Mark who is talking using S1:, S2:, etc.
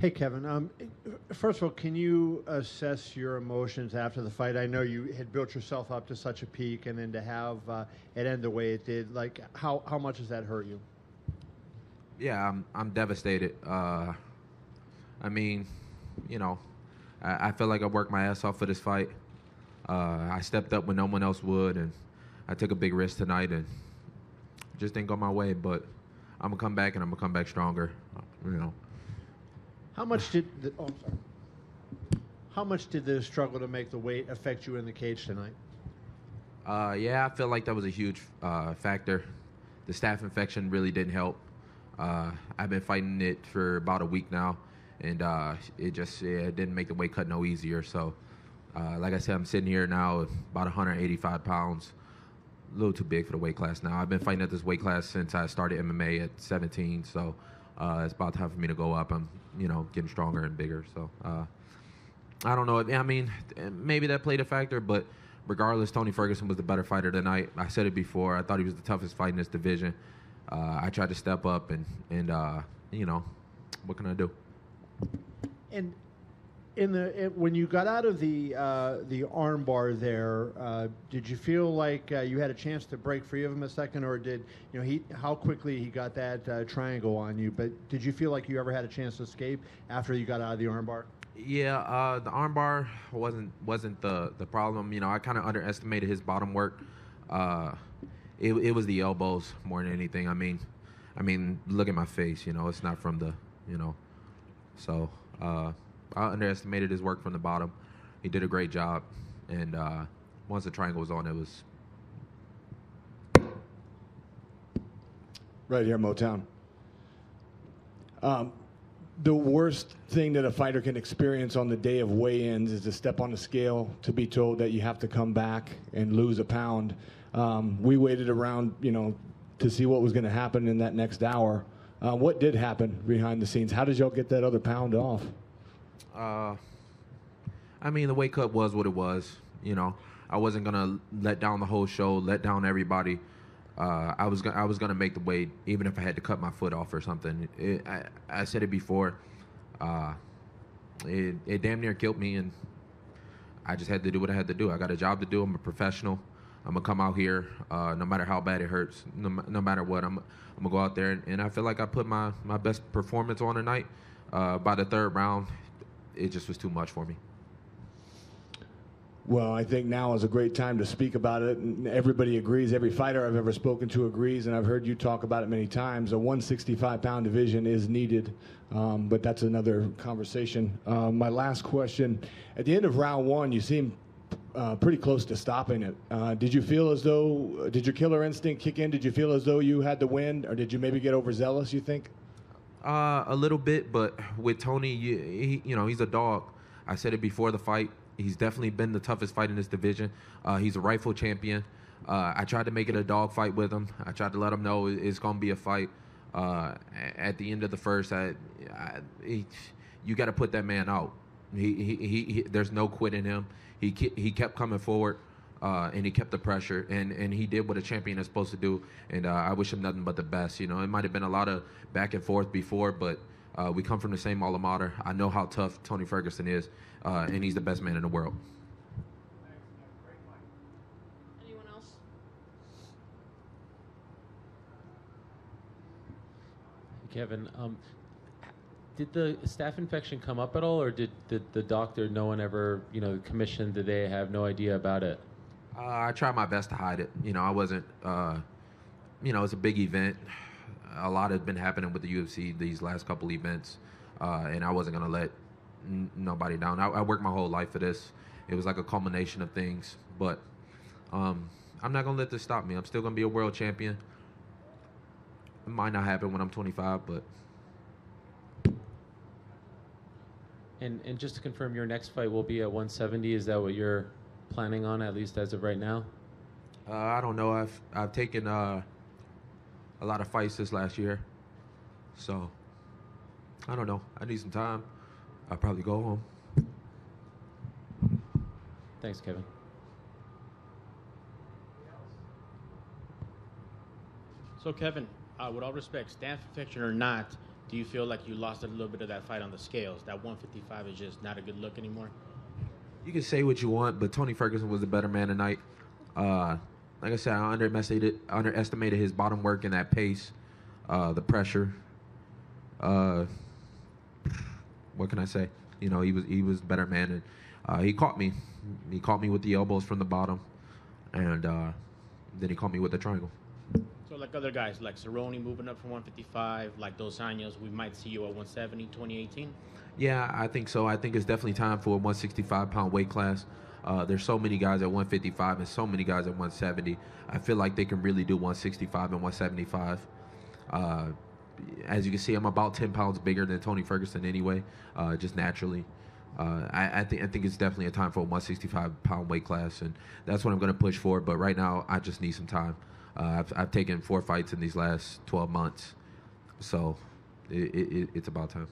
S1: Hey, Kevin. First of all, can you assess your emotions after the fight? I know you had built yourself up to such a peak, and then to have it end the way it did, like how much does that hurt you?
S2: Yeah, I'm devastated. I mean, you know, I feel like I worked my ass off for this fight. I stepped up when no one else would, and I took a big risk tonight, and just didn't go my way. But I'm gonna come back, and I'm gonna come back stronger. You know.
S1: How much did I'm sorry. How much did the struggle to make the weight affect you in the cage tonight?
S2: Yeah, I feel like that was a huge factor. The staph infection really didn't help. I've been fighting it for about a week now, and it didn't make the weight cut no easier. So, like I said, I'm sitting here now about 185 pounds, a little too big for the weight class now. I've been fighting at this weight class since I started MMA at 17, so it's about time for me to go up. I'm, getting stronger and bigger. So, I don't know. I mean, maybe that played a factor, but regardless, Tony Ferguson was the better fighter tonight. I said it before. I thought he was the toughest fight in this division. I tried to step up, and what can I do?
S1: And when you got out of the armbar there, did you feel like you had a chance to break free of him a second, or did how quickly he got that triangle on you? But did you feel like you ever had a chance to escape after you got out of the armbar?
S2: Yeah, the armbar wasn't the problem. I kind of underestimated his bottom work. It was the elbows more than anything. I mean, look at my face. It's not from the. So I underestimated his work from the bottom. He did a great job, and once the triangle was on, it was.
S3: Right here, Motown. The worst thing that a fighter can experience on the day of weigh-ins is to step on the scale, to be told that you have to come back and lose a pound. We waited around, to see what was going to happen in that next hour. What did happen behind the scenes? How did y'all get that other pound off?
S2: The weight cut was what it was. I wasn't gonna let down the whole show, let down everybody. I was gonna make the weight, even if I had to cut my foot off or something. I said it before. It damn near killed me, and I just had to do what I had to do. I got a job to do. I'm a professional. I'm gonna come out here, no matter how bad it hurts, no matter what. I'm gonna go out there, and I feel like I put my best performance on tonight. By the third round, it just was too much for me.
S3: Well, I think now is a great time to speak about it. And everybody agrees. Every fighter I've ever spoken to agrees, and I've heard you talk about it many times. A 165-pound division is needed, but that's another conversation. My last question: at the end of round one, you seemed pretty close to stopping it. Did you feel as though, did your killer instinct kick in? Did you feel as though you had the win, or did you maybe get overzealous, you think?
S2: A little bit, but with Tony, he's a dog. I said it before the fight. He's definitely been the toughest fight in this division. He's a rightful champion. I tried to make it a dog fight with him. I tried to let him know it's going to be a fight. At the end of the first, you got to put that man out. He there's no quit in him. He kept coming forward, and he kept the pressure, and he did what a champion is supposed to do. And I wish him nothing but the best. It might have been a lot of back and forth before, but we come from the same alma mater. I know how tough Tony Ferguson is, and he's the best man in the world.
S4: Anyone else?
S5: Kevin, did the staph infection come up at all, or did the doctor, no one ever, commission, did they have no idea about it?
S2: I tried my best to hide it. I wasn't, it's a big event. A lot has been happening with the UFC these last couple events, and I wasn't going to let nobody down. I worked my whole life for this. It was like a culmination of things, but I'm not going to let this stop me. I'm still going to be a world champion. It might not happen when I'm 25, but...
S5: And just to confirm, your next fight will be at 170. Is that what you're planning on, at least as of right now?
S2: I don't know. I've taken a lot of fights this last year, so I don't know. I need some time. I'll probably go home.
S5: Thanks, Kevin.
S6: So, Kevin, with all respect, staph infection or not, Do you feel like you lost a little bit of that fight on the scales? That 155 is just not a good look anymore?
S2: You can say what you want, but Tony Ferguson was the better man tonight. Like I said, I underestimated his bottom work and that pace, the pressure. What can I say? You know, he was the better man, and he caught me. He caught me with the elbows from the bottom, and then he caught me with the triangle.
S6: So like other guys, like Cerrone moving up from 155, like Dos Anjos, we might see you at 170, 2018?
S2: Yeah, I think so. I think it's definitely time for a 165-pound weight class. There's so many guys at 155 and so many guys at 170. I feel like they can really do 165 and 175. As you can see, I'm about 10 pounds bigger than Tony Ferguson anyway, just naturally. I think it's definitely a time for a 165-pound weight class, and that's what I'm going to push for. But right now, I just need some time. I've taken 4 fights in these last 12 months, so it's about time.